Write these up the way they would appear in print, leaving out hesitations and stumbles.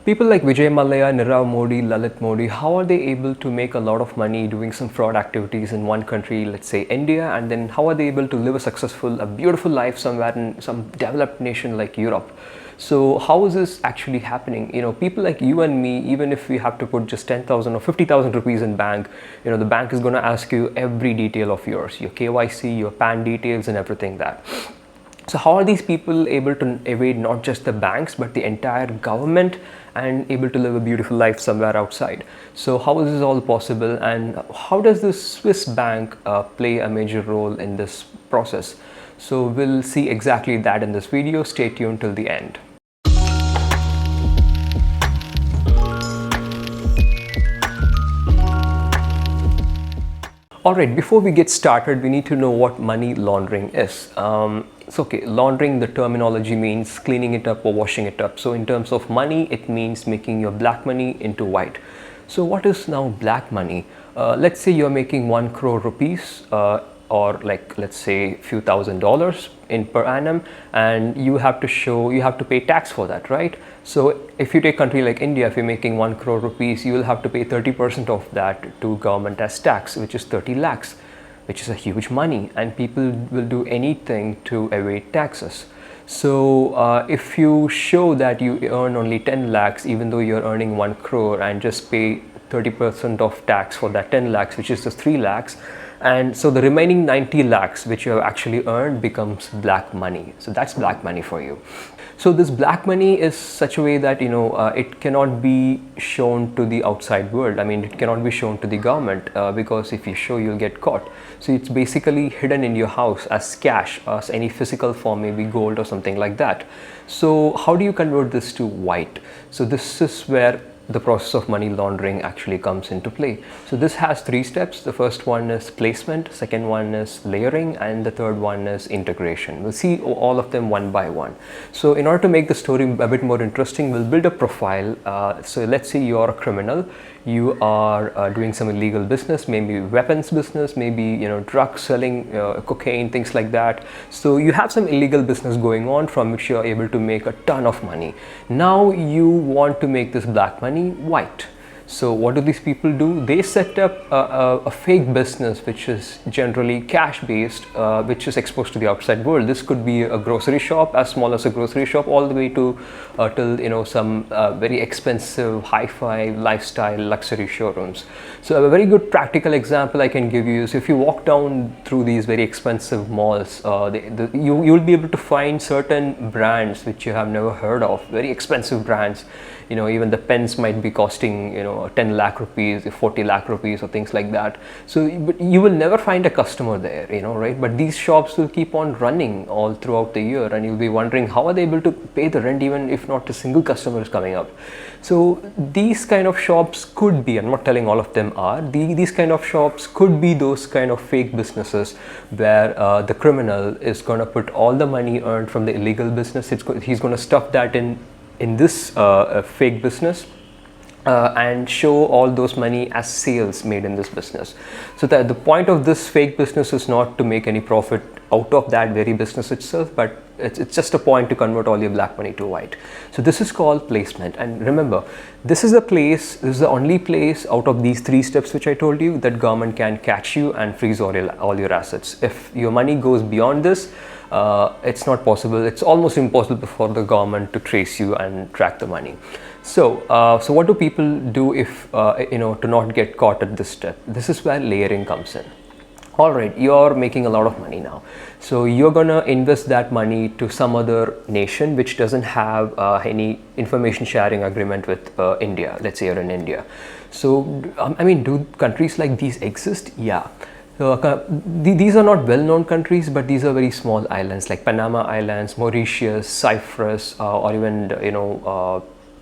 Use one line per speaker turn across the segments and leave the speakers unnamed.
People like Vijay Mallya, Nirav Modi, Lalit Modi, how are they able to make a lot of money doing some fraud activities in one country, let's say India, and then how are they able to live a beautiful life somewhere in some developed nation like Europe? So how is this actually happening? People like you and me, even if we have to put just 10,000 or 50,000 rupees in bank, the bank is going to ask you every detail of yours, your KYC, your PAN details and everything that. So how are these people able to evade not just the banks but the entire government and able to live a beautiful life somewhere outside? So how is this all possible, and how does the Swiss bank play a major role in this process? So we'll see exactly that in this video. Stay tuned till the end. Alright, before we get started, we need to know what money laundering is. Laundering, the terminology means cleaning it up or washing it up. So in terms of money, it means making your black money into white. So what is now black money? Let's say you're making 1 crore rupees or like let's say few $1,000s in per annum, and you have to pay tax for that, right? So if you take a country like India, if you're making 1 crore rupees, you will have to pay 30% of that to government as tax, which is 30 lakhs, which is a huge money, and people will do anything to evade taxes. So if you show that you earn only 10 lakhs, even though you're earning 1 crore, and just pay 30% of tax for that 10 lakhs, which is just 3 lakhs, and so the remaining 90 lakhs which you have actually earned becomes black money. So that's black money for you. So this black money is such a way that it cannot be shown to the outside world. I mean, it cannot be shown to the government because if you show, you'll get caught. So it's basically hidden in your house as cash, as any physical form, maybe gold or something like that. So how do you convert this to white? So this is where the process of money laundering actually comes into play. So this has 3 steps. The first one is placement, second one is layering, and the third one is integration. We'll see all of them one by one. So in order to make the story a bit more interesting, we'll build a profile. So let's say you're a criminal. You are doing some illegal business, maybe weapons business, maybe drug selling, cocaine, things like that. So you have some illegal business going on from which you're able to make a ton of money. Now you want to make this black money white. So what do these people do? They set up a fake business which is generally cash based, which is exposed to the outside world. This could be a grocery shop, as small as a grocery shop, all the way to till some very expensive hi-fi lifestyle luxury showrooms. So a very good practical example I can give you is if you walk down through these very expensive malls, you'll be able to find certain brands which you have never heard of, very expensive brands. Even the pens might be costing 10 lakh rupees, 40 lakh rupees or things like that. So but you will never find a customer there, right? But these shops will keep on running all throughout the year, and you'll be wondering how are they able to pay the rent even if not a single customer is coming up. So these kind of shops could be, I'm not telling all of them are, these kind of shops could be those kind of fake businesses where the criminal is going to put all the money earned from the illegal business, he's going to stuff that in this fake business and show all those money as sales made in this business. So that the point of this fake business is not to make any profit out of that very business itself, but it's just a point to convert all your black money to white. So this is called placement. And remember, this is the only place out of these 3 steps which I told you that government can catch you and freeze all your assets. If your money goes beyond this, it's not possible. It's almost impossible for the government to trace you and track the money. So what do people do if to not get caught at this step? This is where layering comes in. Alright, you're making a lot of money now. So you're gonna invest that money to some other nation which doesn't have any information sharing agreement with India. Let's say you're in India. So I mean, do countries like these exist? Yeah. So, these are not well-known countries, but these are very small islands like Panama Islands, Mauritius, Cyprus, or even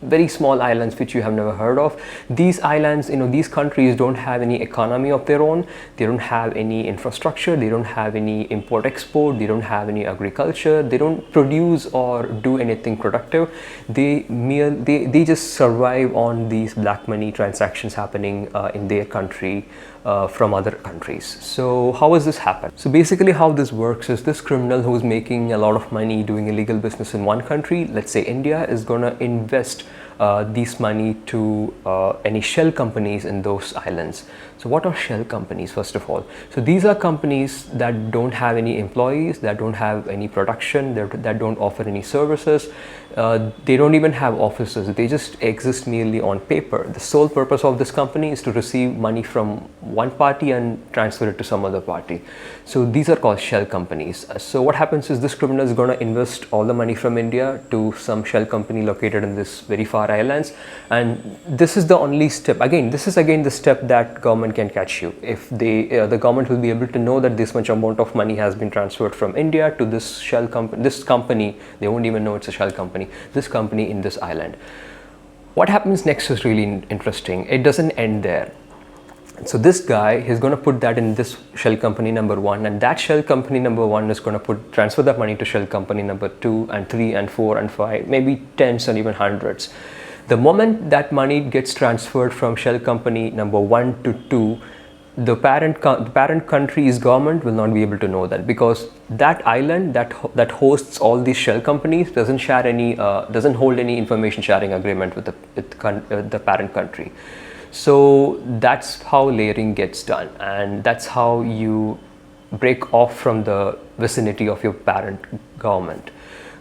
very small islands which you have never heard of. These islands, these countries don't have any economy of their own. They don't have any infrastructure. They don't have any import-export. They don't have any agriculture. They don't produce or do anything productive. They just survive on these black money transactions happening in their country from other countries. So how does this happen? So basically how this works is this criminal who's making a lot of money doing illegal business in one country, let's say India, is going to invest these money to any shell companies in those islands. So what are shell companies, first of all? So these are companies that don't have any employees, that don't have any production, that don't offer any services. They don't even have offices. They just exist merely on paper. The sole purpose of this company is to receive money from one party and transfer it to some other party. So these are called shell companies. So what happens is this criminal is going to invest all the money from India to some shell company located in this very far islands, and this is the only step. Again, this is the step that government can catch you. If they the government will be able to know that this much amount of money has been transferred from India to this shell company. This company, they won't even know it's a shell company. This company in this island. What happens next is really interesting. It doesn't end there. So this guy is going to put that in this shell company number 1, and that shell company number 1 is going to transfer that money to shell company number 2 and 3 and 4 and 5, maybe tens and even hundreds. The moment that money gets transferred from shell company number 1 to 2, the parent country's government will not be able to know that, because that island that hosts all these shell companies doesn't hold any information sharing agreement with the parent country. So that's how layering gets done, and that's how you break off from the vicinity of your parent government.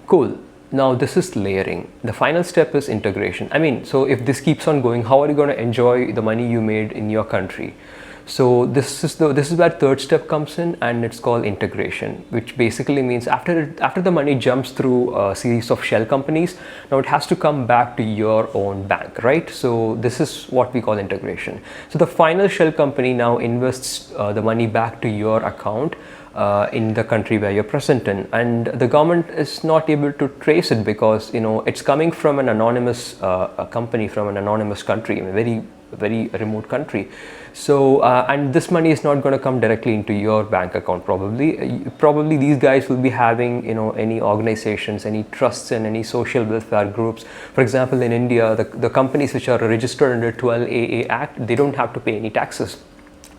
Cool. Now this is layering. The final step is integration. I mean, so if this keeps on going, how are you going to enjoy the money you made in your country? So this is where third step comes in, and it's called integration, which basically means after the money jumps through a series of shell companies, now it has to come back to your own bank, right? So this is what we call integration. So the final shell company now invests the money back to your account in the country where you're present in, and the government is not able to trace it because it's coming from an anonymous company from an anonymous country, a very remote country. So and this money is not going to come directly into your bank account. Probably these guys will be having any organizations, any trusts, and any social welfare groups. For example, in India, the companies which are registered under 12AA Act, they don't have to pay any taxes.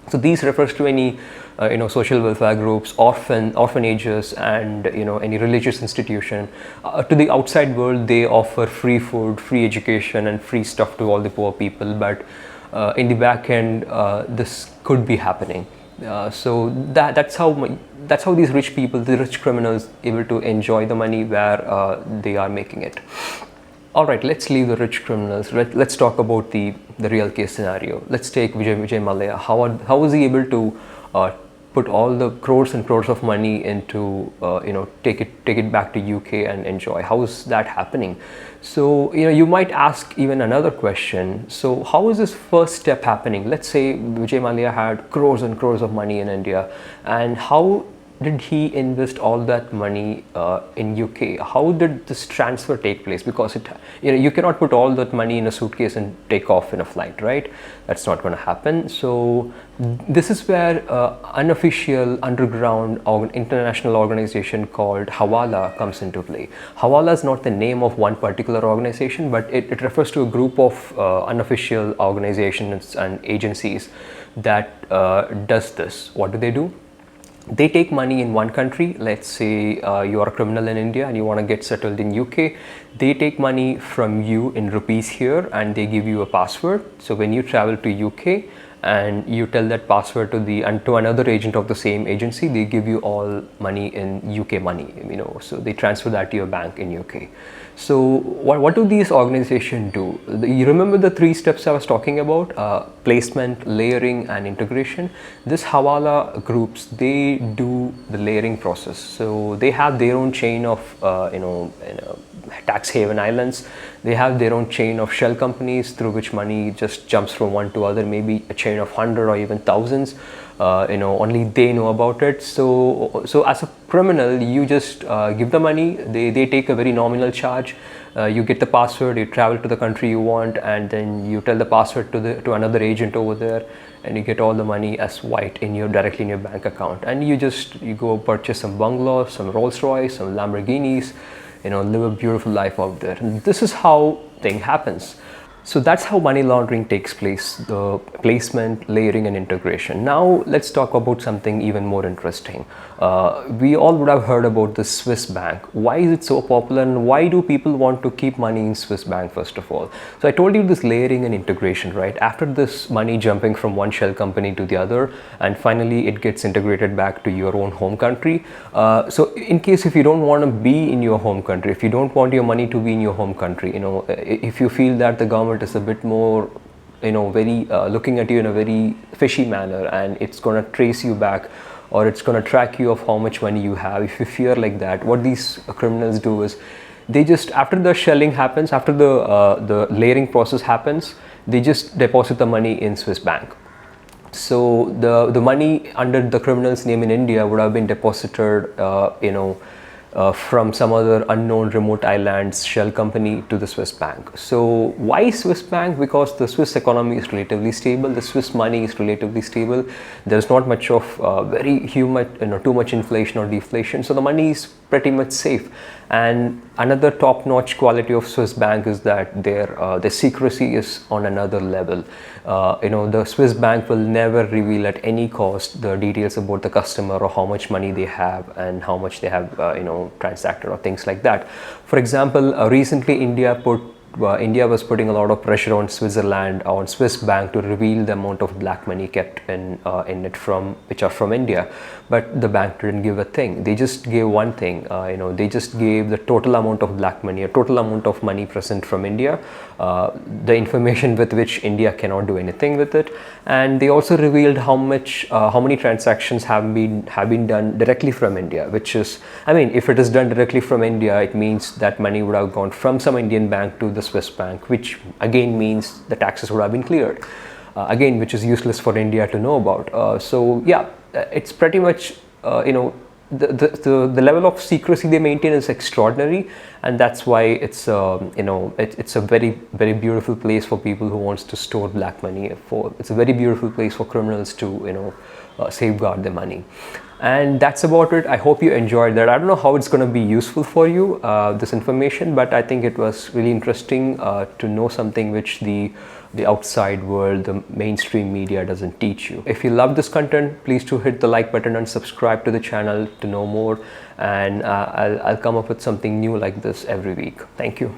So these refers to any social welfare groups, orphanages, and any religious institution. To the outside world, they offer free food, free education, and free stuff to all the poor people. But in the back end, this could be happening. So that's how these rich people, the rich criminals, able to enjoy the money where they are making it. All right, let's leave the rich criminals. Let's talk about the real case scenario. Let's take Vijay Mallya. How was he able to put all the crores and crores of money into take it back to UK and enjoy? How is that happening? So you might ask even another question. So how is this first step happening? Let's say Vijay Mallya had crores and crores of money in India, and how did he invest all that money in UK? How did this transfer take place? Because you cannot put all that money in a suitcase and take off in a flight, right? That's not going to happen. So this is where unofficial underground international organization called Hawala comes into play. Hawala is not the name of one particular organization, but it refers to a group of unofficial organizations and agencies that does this. What do? They take money in one country. Let's say you are a criminal in India and you want to get settled in UK. They take money from you in rupees here, and they give you a password. So when you travel to UK and you tell that password to another agent of the same agency, they give you all money in UK money. So they transfer that to your bank in UK. So what do these organizations do? You remember the 3 steps I was talking about? Placement, layering, and integration. This Hawala groups, they do the layering process. So they have their own chain of tax haven islands. They have their own chain of shell companies through which money just jumps from one to other, maybe a chain of 100 or even thousands. Only they know about it. So as a criminal, you just give the money. They take a very nominal charge. You get the password. You travel to the country you want, and then you tell the password to another agent over there, and you get all the money as white directly in your bank account. And you go purchase some bungalows, some Rolls Royce, some Lamborghinis. Live a beautiful life out there. And this is how thing happens. So that's how money laundering takes place, the placement, layering and integration. Now let's talk about something even more interesting. We all would have heard about the Swiss bank. Why is it so popular and why do people want to keep money in Swiss bank first of all? So I told you this layering and integration, right? After this money jumping from one shell company to the other and finally it gets integrated back to your own home country. So in case if you don't want to be in your home country, if you don't want your money to be in your home country, if you feel that the government is a bit more very looking at you in a very fishy manner and it's going to trace you back or it's going to track you of how much money you have, if you fear like that, what these criminals do is they just, after the shelling happens, after the layering process happens, they just deposit the money in Swiss bank. So the money under the criminal's name in India would have been deposited from some other unknown remote islands shell company to the Swiss bank. So why Swiss bank? Because the Swiss economy is relatively stable, the Swiss money is relatively stable. There's not much of too much inflation or deflation. So the money is pretty much safe. And another top-notch quality of Swiss bank is that their secrecy is on another level. The Swiss bank will never reveal at any cost the details about the customer or how much money they have and how much they have transacted or things like that. For example, recently India was putting a lot of pressure on Switzerland, on Swiss bank to reveal the amount of black money kept in it which are from India, but the bank didn't give a thing. They just gave one thing. They just gave the total amount of black money, a total amount of money present from India, the information with which India cannot do anything with it, and they also revealed how many transactions have been done directly from India, which is, if it is done directly from India, it means that money would have gone from some Indian bank to the Swiss bank, which again means the taxes would have been cleared, which is useless for India to know about. So yeah, it's pretty much the level of secrecy they maintain is extraordinary, and that's why it's it's a very, very beautiful place for people who wants to store black money. It's a very beautiful place for criminals to safeguard their money. And that's about it. I hope you enjoyed that. I don't know how it's going to be useful for you, this information, but I think it was really interesting to know something which the outside world, the mainstream media doesn't teach you. If you love this content, please do hit the like button and subscribe to the channel to know more. And I'll come up with something new like this every week. Thank you.